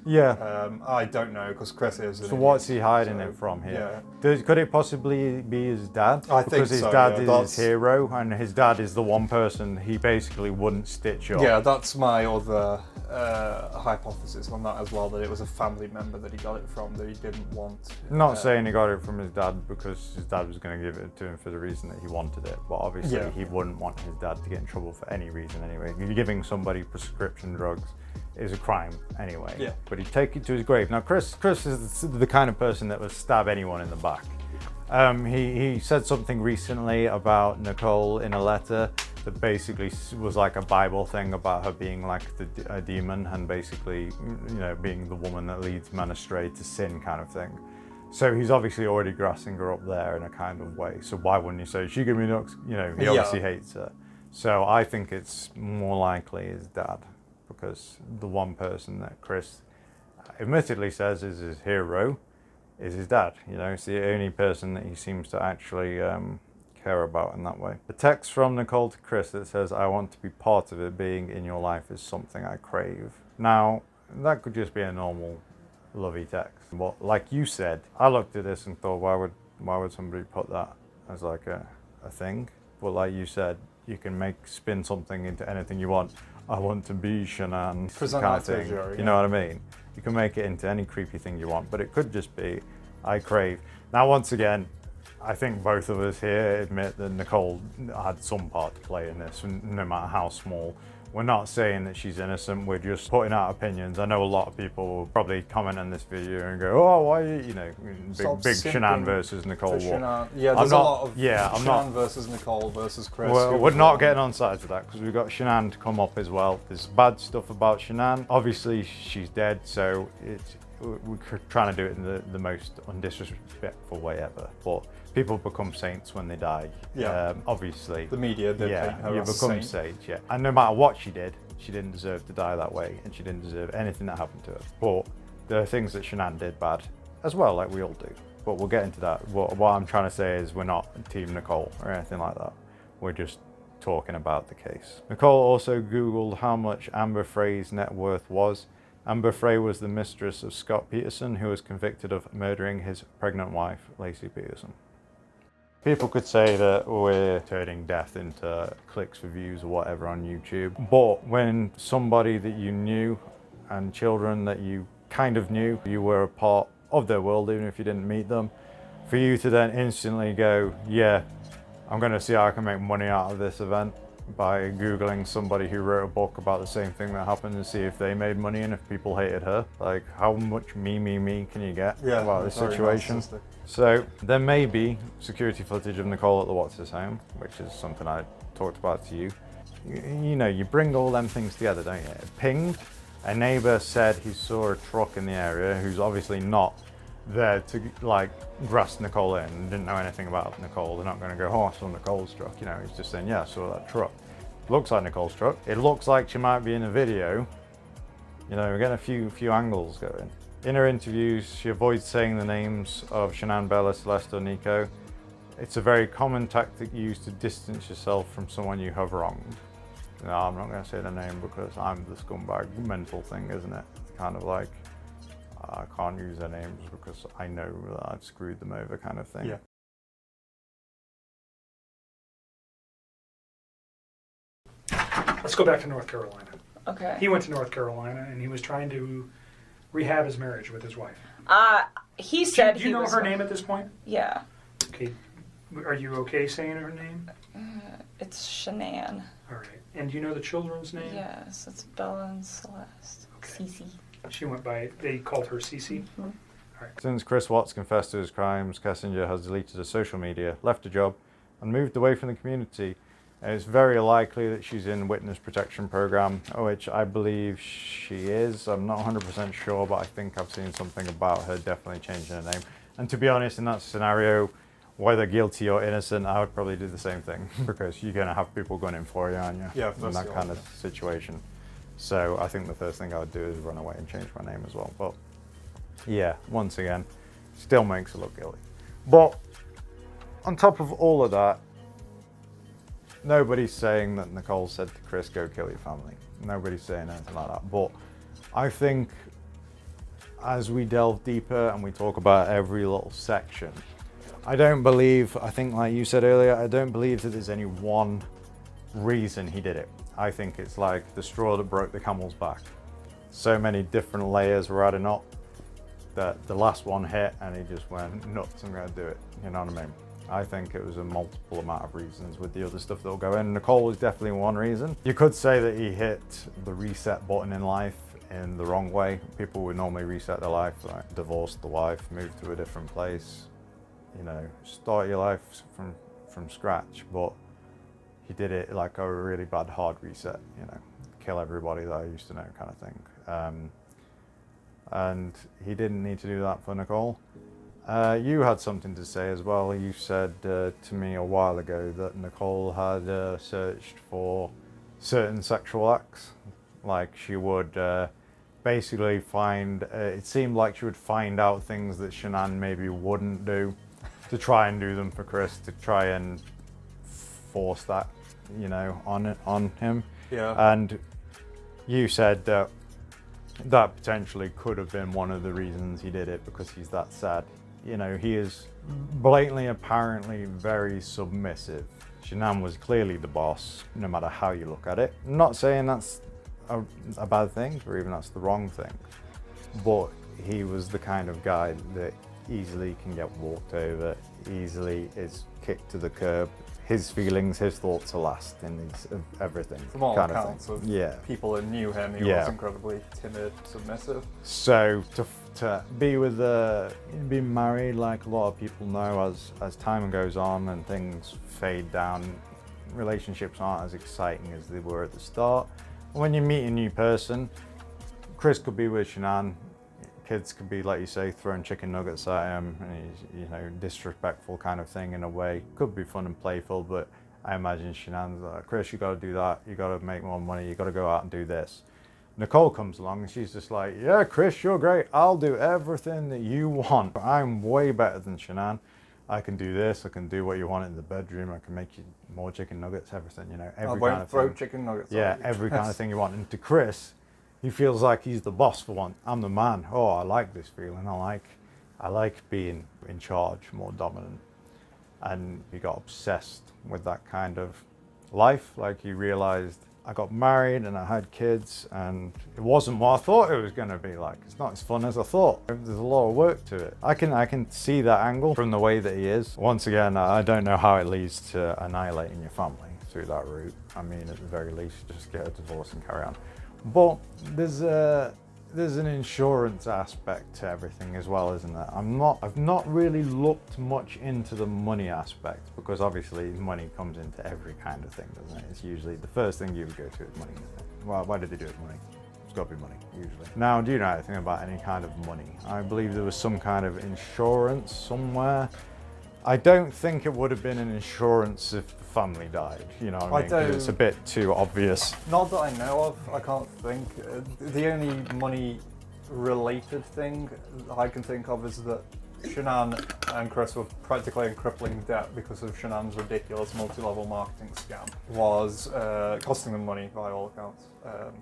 Yeah. I don't know, because Chris is an So what's he idiot, hiding so, it from here? Yeah. Could it possibly be his dad? I think because his so, dad yeah, is his hero, and his dad is the one person he basically wouldn't stitch up. Yeah, that's my other hypothesis on that as well, that it was a family member that he got it from that he didn't want. Not saying he got it from his dad because his dad was going to give it to him for the reason that he wanted it, but obviously he wouldn't want his dad to get in trouble for any reason anyway. Giving somebody prescription drugs is a crime anyway. Yeah. But he'd take it to his grave. Now Chris is the kind of person that would stab anyone in the back. He said something recently about Nichol in a letter that basically was like a Bible thing about her being like a demon and basically, you know, being the woman that leads men astray to sin kind of thing. So he's obviously already grassing her up there in a kind of way. So why wouldn't you say, she gave me nuts? You know, he obviously hates her. So I think it's more likely his dad, because the one person that Chris admittedly says is his hero is his dad. You know, it's the only person that he seems to actually care about in that way. The text from Nichol to Chris that says, I want to be part of it, being in your life is something I crave. Now, that could just be a normal lovey text. But like you said, I looked at this and thought, why would somebody put that as like a thing? But like you said, you can spin something into anything you want. I want to be Shanann kind of thing. You know what I mean? You can make it into any creepy thing you want, but it could just be, I crave. Now, once again, I think both of us here admit that Nichol had some part to play in this, no matter how small. We're not saying that she's innocent, we're just putting out opinions. I know a lot of people will probably comment on this video and go, oh, why, you know, big Shanann versus Nichol war. Yeah, there's a lot of Shanann versus Nichol versus Chris. We're not getting on sides with that, because we've got Shanann to come up as well. There's bad stuff about Shanann. Obviously, she's dead, so we're trying to do it in the most undisrespectful way ever. But people become saints when they die. Yeah. Obviously. The media did paint her you as a become saints, yeah. And no matter what she did, she didn't deserve to die that way, and she didn't deserve anything that happened to her. But there are things that Shanann did bad as well, like we all do. But we'll get into that. What I'm trying to say is we're not Team Nichol or anything like that. We're just talking about the case. Nichol also Googled how much Amber Frey's net worth was. Amber Frey was the mistress of Scott Peterson, who was convicted of murdering his pregnant wife, Lacey Peterson. People could say that we're turning death into clicks for views or whatever on YouTube, but when somebody that you knew and children that you kind of knew, you were a part of their world, even if you didn't meet them, for you to then instantly go, yeah, I'm going to see how I can make money out of this event by Googling somebody who wrote a book about the same thing that happened and see if they made money and if people hated her. Like, how much me can you get about this situation? So there may be security footage of Nichol at the Watts' home, which is something I talked about to you. You know, you bring all them things together, don't you? It pinged. A neighbour said he saw a truck in the area, who's obviously not there to like grass Nichol in and didn't know anything about Nichol. They're not going to go, oh, I saw Nichole's truck. You know, he's just saying, yeah, I saw that truck. Looks like Nichole's truck. It looks like she might be in a video. You know, we're getting a few angles going. In her interviews, she avoids saying the names of Shanann, Bella, Celeste, or Nico. It's a very common tactic used to distance yourself from someone you have wronged. No, I'm not going to say the name because I'm the scumbag mental thing, isn't it? It's kind of like, I can't use their names because I know that I've screwed them over kind of thing. Yeah. Let's go back to North Carolina. Okay. He went to North Carolina and he was trying to rehab his marriage with his wife. He said do you know her name at this point? Yeah. Okay. Are you okay saying her name? It's Shanann. All right. And do you know the children's name? Yes, it's Bella and Celeste. Okay. Cece. She went by, they called her Cece? Mm-hmm. All right. Since Chris Watts confessed to his crimes, Kessinger has deleted his social media, left a job, and moved away from the community. It's very likely that she's in witness protection program, which I believe she is. I'm not 100% sure, but I think I've seen something about her definitely changing her name. And to be honest, in that scenario, whether guilty or innocent, I would probably do the same thing because you're going to have people going in for you, aren't you? Yeah, in that kind of situation. So I think the first thing I would do is run away and change my name as well. But yeah, once again, still makes her look guilty. But on top of all of that, nobody's saying that Nichol said to Chris, go kill your family. Nobody's saying anything like that. But I think as we delve deeper and we talk about every little section, I think like you said earlier, I don't believe that there's any one reason he did it. I think it's like the straw that broke the camel's back. So many different layers were adding up that the last one hit and he just went nuts, I'm going to do it. You know what I mean? I think it was a multiple amount of reasons with the other stuff that'll go in. Nichol was definitely one reason. You could say that he hit the reset button in life in the wrong way. People would normally reset their life, like divorce the wife, move to a different place, you know, start your life from scratch. But he did it like a really bad hard reset, you know, kill everybody that I used to know kind of thing. And he didn't need to do that for Nichol. You had something to say as well. You said to me a while ago that Nichol had searched for certain sexual acts. Like she would basically find, it seemed like she would find out things that Shanann maybe wouldn't do to try and do them for Chris, to try and force that, you know, on him. Yeah. And you said that that potentially could have been one of the reasons he did it, because he's that sad. You know, he is blatantly, apparently very submissive. Shanann was clearly the boss, no matter how you look at it. I'm not saying that's a bad thing, or even that's the wrong thing, but he was the kind of guy that easily can get walked over, easily is kicked to the curb. His feelings, his thoughts are last in these, everything. From all kind accounts of people that knew him, he was incredibly timid, submissive. So to be be married, like a lot of people know, as time goes on and things fade down, relationships aren't as exciting as they were at the start. When you meet a new person, Chris could be with Shanann, kids could be, like you say, throwing chicken nuggets at him, and he's, you know, disrespectful kind of thing in a way. Could be fun and playful, but I imagine Shanann's like, Chris, you got to do that, you got to make more money, you got to go out and do this. Nichol comes along and she's just like, yeah, Chris, you're great, I'll do everything that you want. I'm way better than Shanann. I can do this, I can do what you want in the bedroom, I can make you more chicken nuggets, everything, you know, every kind of throw thing. Chicken nuggets. Yeah, every kind of thing you want. And to Chris, he feels like he's the boss for one. I'm the man. Oh, I like this feeling. I like being in charge, more dominant. And he got obsessed with that kind of life. Like he realized, I got married and I had kids and it wasn't what I thought it was going to be like. It's not as fun as I thought. There's a lot of work to it. I can see that angle from the way that he is. Once again, I don't know how it leads to annihilating your family through that route. I mean, at the very least, just get a divorce and carry on. But there's an insurance aspect to everything as well, isn't there? I've not really looked much into the money aspect, because obviously money comes into every kind of thing, doesn't it? It's usually the first thing you would go to is money. Well, why did they do it with money? It's got to be money, usually. Now, do you know anything about any kind of money? I believe there was some kind of insurance somewhere. I don't think it would have been an insurance if the family died, you know what I mean? 'Cause it's a bit too obvious. Not that I know of, I can't think. The only money-related thing I can think of is that Shanann and Chris were practically in crippling debt because of Shanann's ridiculous multi-level marketing scam. Was costing them money by all accounts.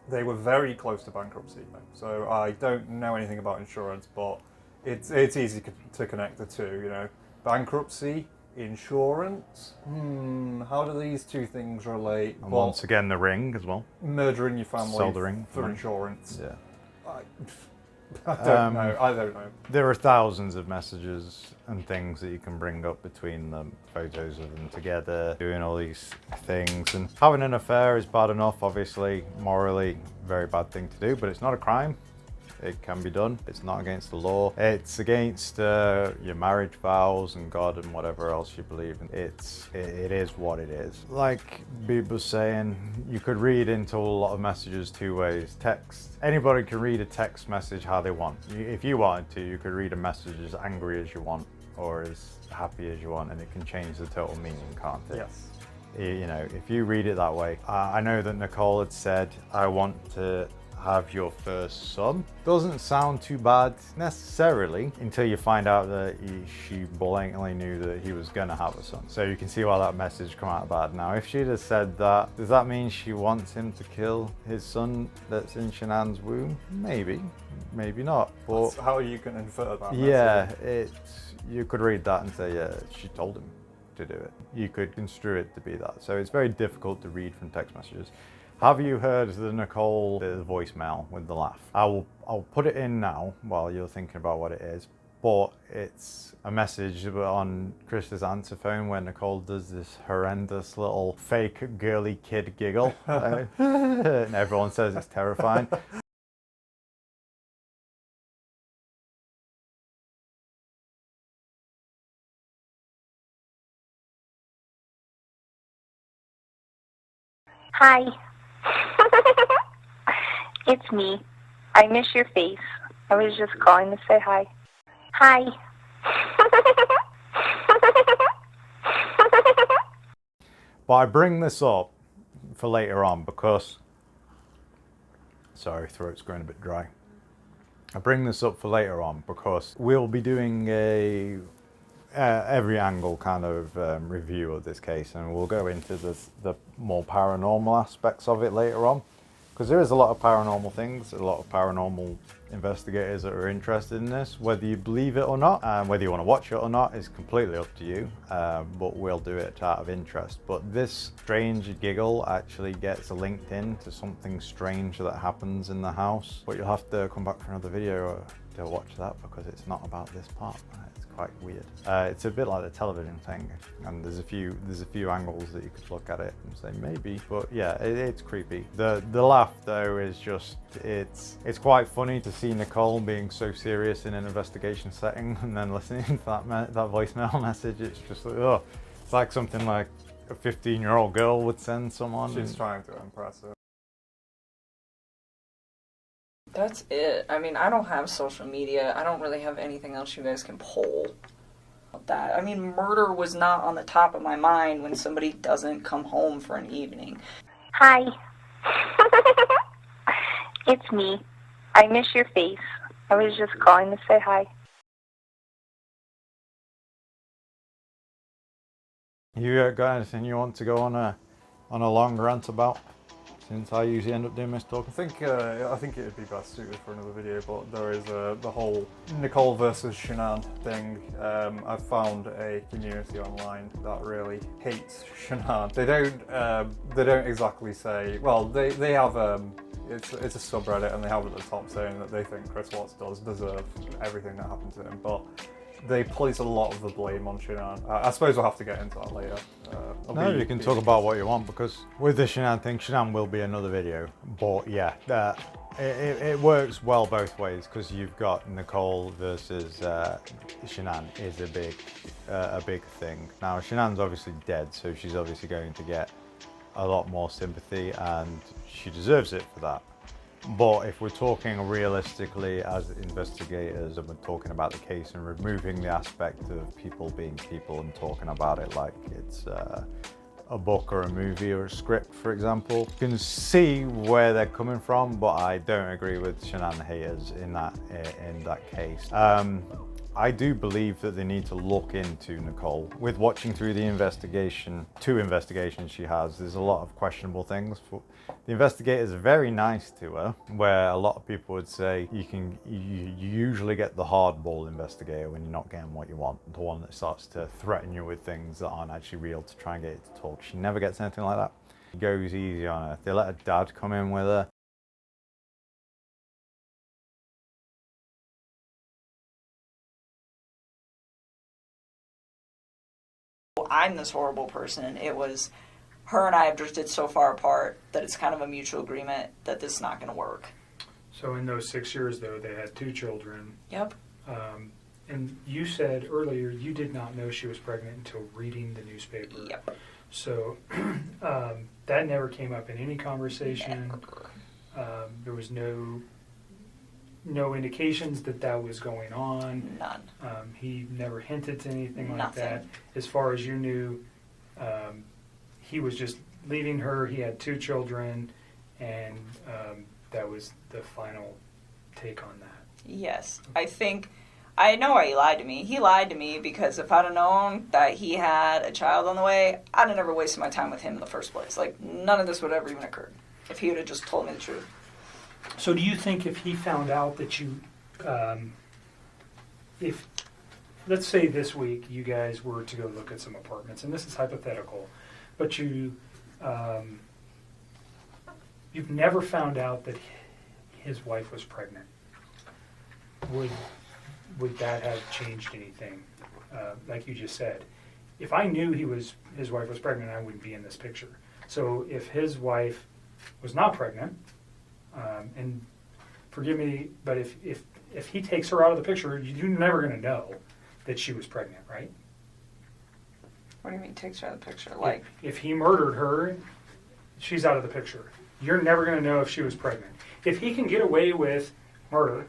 They were very close to bankruptcy, so I don't know anything about insurance, but it's easy to connect the two, you know. Bankruptcy, insurance, how do these two things relate? And once again, the ring as well. Murdering your family Sell the ring for insurance. Yeah. I don't know. There are thousands of messages and things that you can bring up between them, photos of them together, doing all these things. And having an affair is bad enough, obviously, morally, very bad thing to do, but it's not a crime. It can be done. It's not against the law. It's against your marriage vows and God and whatever else you believe in. It is what it is. Like Beeb was saying, you could read into a lot of messages two ways. Text. Anybody can read a text message how they want. If you wanted to, you could read a message as angry as you want or as happy as you want, and it can change the total meaning, can't it? Yes. You know, if you read it that way. I know that Nichol had said, I want to have your first son. Doesn't sound too bad necessarily until you find out that she blatantly knew that he was gonna have a son. So you can see why that message come out bad. Now, if she'd have said that, does that mean she wants him to kill his son that's in Shanann's womb? Maybe, maybe not. But how are you going to infer that? yeah, you could read that and say, yeah, she told him to do it. You could construe it to be that. So it's very difficult to read from text messages. Have you heard the Nichol the voicemail with the laugh? I'll put it in now while you're thinking about what it is, but it's a message on Chris's answer phone where Nichol does this horrendous little fake girly kid giggle and everyone says it's terrifying. Hi. It's me. I miss your face. I was just calling to say hi. Hi. But I bring this up for later on because, sorry, throat's going a bit dry. I bring this up for later on because we'll be doing a every angle kind of review of this case, and we'll go into the more paranormal aspects of it later on, because there is a lot of paranormal things, a lot of paranormal investigators that are interested in this. Whether you believe it or not, and whether you want to watch it or not is completely up to you, but we'll do it out of interest. But this strange giggle actually gets linked in to something strange that happens in the house, but you'll have to come back for another video to watch that because it's not about this part. It's quite weird. It's a bit like the television thing, and there's a few angles that you could look at it and say maybe, but yeah, it's creepy. The laugh though is just it's quite funny to see Nichol being so serious in an investigation setting and then listening to that voicemail message. It's just like, oh, it's like something like a 15-year-old girl would send someone. She's trying to impress her. That's it. I mean, I don't have social media. I don't really have anything else you guys can pull. That. I mean, murder was not on the top of my mind when somebody doesn't come home for an evening. Hi. It's me. I miss your face. I was just calling to say hi. You got anything you want to go on a long rant about? Since I usually end up doing this talk. I think it would be best suited for another video, but there is the whole Nichol versus Shanann thing. I've found a community online that really hates Shanann. They don't exactly say, well, they have it's a subreddit and they have at the top saying that they think Chris Watts does deserve everything that happened to him, but they place a lot of the blame on Shanann. I suppose we'll have to get into that later. No, you can talk about what you want, because with the Shanann thing, Shanann will be another video. But yeah, it works well both ways, because you've got Nichol versus Shanann is a big thing. Now Shanann's obviously dead, so she's obviously going to get a lot more sympathy, and she deserves it for that. But if we're talking realistically as investigators and we're talking about the case and removing the aspect of people being people and talking about it like it's a book or a movie or a script, for example, you can see where they're coming from, but I don't agree with Shanann haters in that case. I do believe that they need to look into Nichol. With watching through the investigation, 2 investigations she has, there's a lot of questionable things. The investigators are very nice to her, where a lot of people would say you usually get the hardball investigator when you're not getting what you want, the one that starts to threaten you with things that aren't actually real to try and get you to talk. She never gets anything like that. She goes easy on her. They let her dad come in with her. I'm this horrible person. It was her and I have drifted so far apart that it's kind of a mutual agreement that this is not going to work. So in those 6 years, though, they had 2 children. Yep. And you said earlier you did not know she was pregnant until reading the newspaper. Yep. So that never came up in any conversation. There was no indications that was going on. None. He never hinted to anything like Nothing. that. As far as you knew, he was just leaving her. He had 2 children, and that was the final take on that. Yes. I know why he lied to me. He lied to me because if I'd have known that he had a child on the way, I'd have never wasted my time with him in the first place. Like, none of this would have ever even occurred if he would have just told me the truth. So do you think if he found out that you, if, let's say this week you guys were to go look at some apartments, and this is hypothetical, but you've never found out that his wife was pregnant, would that have changed anything? Like you just said, if I knew his wife was pregnant, I wouldn't be in this picture. So if his wife was not pregnant, and forgive me, but if he takes her out of the picture, you're never going to know that she was pregnant, right? What do you mean takes her out of the picture? Like, if he murdered her, she's out of the picture. You're never going to know if she was pregnant. If he can get away with murder,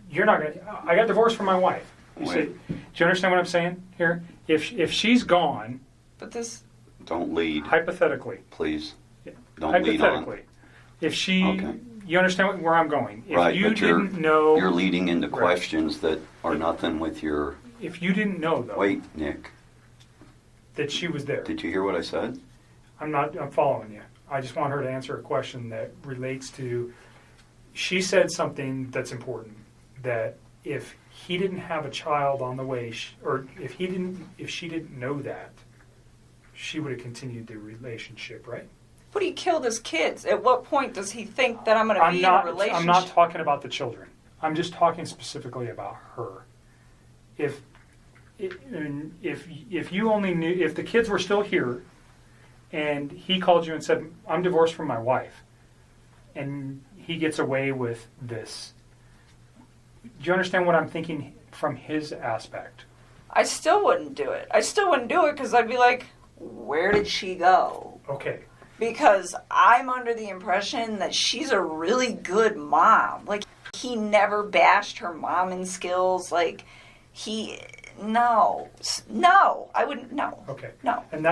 you're not going to. I got divorced from my wife. Do you understand what I'm saying here? If she's gone, but this. Don't lead. Hypothetically. Please. Don't lead on. Hypothetically. If she. You understand where I'm going. If right, you but didn't know. You're leading into questions that are nothing with your. If you didn't know, though. Wait, Nick. That she was there. Did you hear what I said? I'm following you. I just want her to answer a question that relates to. She said something that's important. That if he didn't have a child on the way, or if she didn't know that, she would have continued the relationship, right? But he killed his kids. At what point does he think that I'm going to be in a relationship? I'm not talking about the children. I'm just talking specifically about her. If you only knew, if the kids were still here, and he called you and said, "I'm divorced from my wife," and he gets away with this. Do you understand what I'm thinking from his aspect? I still wouldn't do it. I still wouldn't do it because I'd be like, where did she go? Okay. Because I'm under the impression that she's a really good mom. Like, he never bashed her momming skills. Like, no, I wouldn't, no. Okay. No. And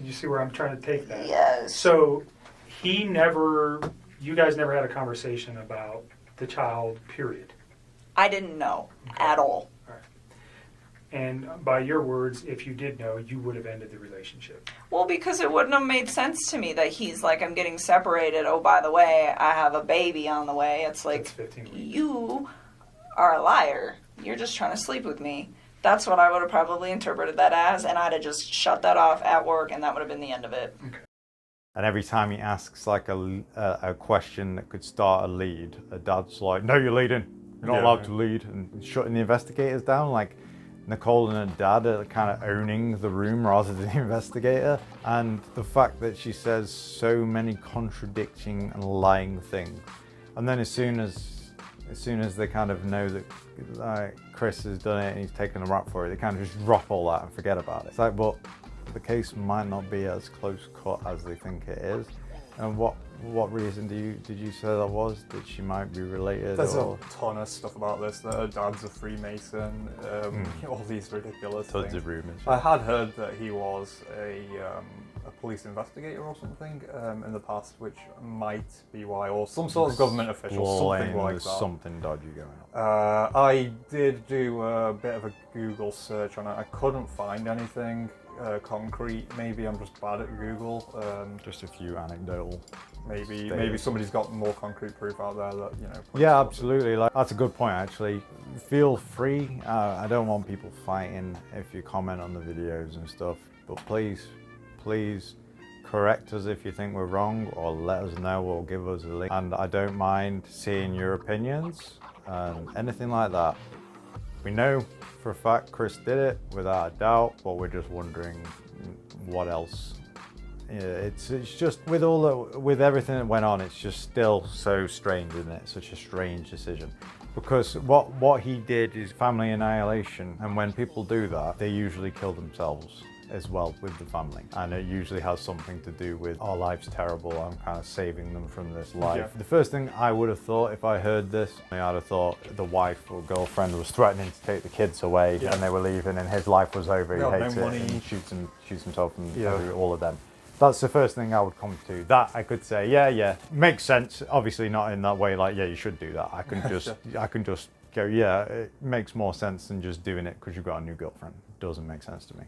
you see where I'm trying to take that? Yes. So, you guys never had a conversation about the child, period. I didn't know at all. Right. And by your words, if you did know, you would have ended the relationship. Well, because it wouldn't have made sense to me that he's like, I'm getting separated. Oh, by the way, I have a baby on the way. It's like, you are a liar. You're just trying to sleep with me. That's what I would have probably interpreted that as, and I'd have just shut that off at work, and that would have been the end of it. Okay. And every time he asks like a question that could start a lead, a dad's like, "No, you're leading. You're not allowed to lead," and shutting the investigators down. Like Nichol and her dad are kind of owning the room rather than the investigator. And the fact that she says so many contradicting and lying things, and then as soon as they kind of know that Chris has done it and he's taken the rap for it, they kind of just drop all that and forget about it. It's like, but the case might not be as close cut as they think it is. And what reason did you say that was? That she might be related? There's a ton of stuff about this. That her dad's a Freemason. All these ridiculous Tons things. of rumours. I had heard that he was a police investigator or something in the past, which might be why, or some sort of government official, something like that. Something dodgy going on. I did do a bit of a Google search on it. I couldn't find anything concrete. Maybe I'm just bad at Google. Just a few anecdotal. Maybe somebody's got more concrete proof out there that, you know. Yeah, absolutely. Like, that's a good point, actually. Feel free. I don't want people fighting if you comment on the videos and stuff, but please correct us if you think we're wrong, or let us know, or give us a link. And I don't mind seeing your opinions and anything like that. We know for a fact Chris did it, without a doubt, but we're just wondering what else Yeah, it's just with everything that went on, it's just still so strange, isn't it? Such a strange decision. Because what he did is family annihilation, and when people do that, they usually kill themselves as well with the family, and it usually has something to do with our life's terrible, I'm kind of saving them from this life. Yeah. The first thing I would have thought if I heard this, I'd have thought the wife or girlfriend was threatening to take the kids away, and they were leaving and his life was over, he hates it, and he shoots himself and all of them. That's the first thing I would come to. That I could say, yeah, makes sense. Obviously not in that way, like, yeah, you should do that. I can just go, yeah, it makes more sense than just doing it because you've got a new girlfriend. It doesn't make sense to me.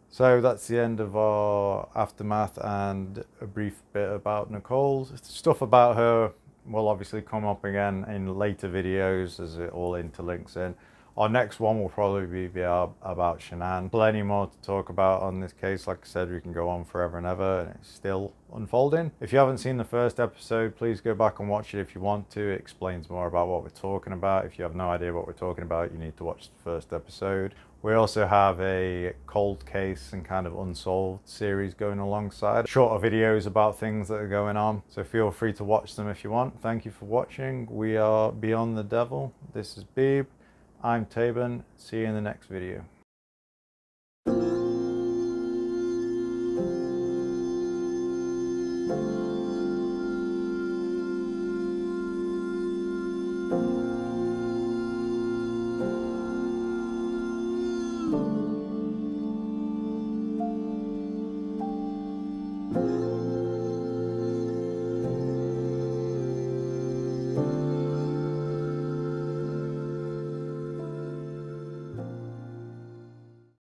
So that's the end of our aftermath and a brief bit about Nichol. Stuff about her will obviously come up again in later videos as it all interlinks in. Our next one will probably be about Shanann. Plenty more to talk about on this case. Like I said, we can go on forever and ever, and it's still unfolding. If you haven't seen the first episode, please go back and watch it if you want to. It explains more about what we're talking about. If you have no idea what we're talking about, you need to watch the first episode. We also have a cold case and kind of unsolved series going alongside. Shorter videos about things that are going on. So feel free to watch them if you want. Thank you for watching. We are Beyond the Devil. This is Beeb. I'm Taban. See you in the next video.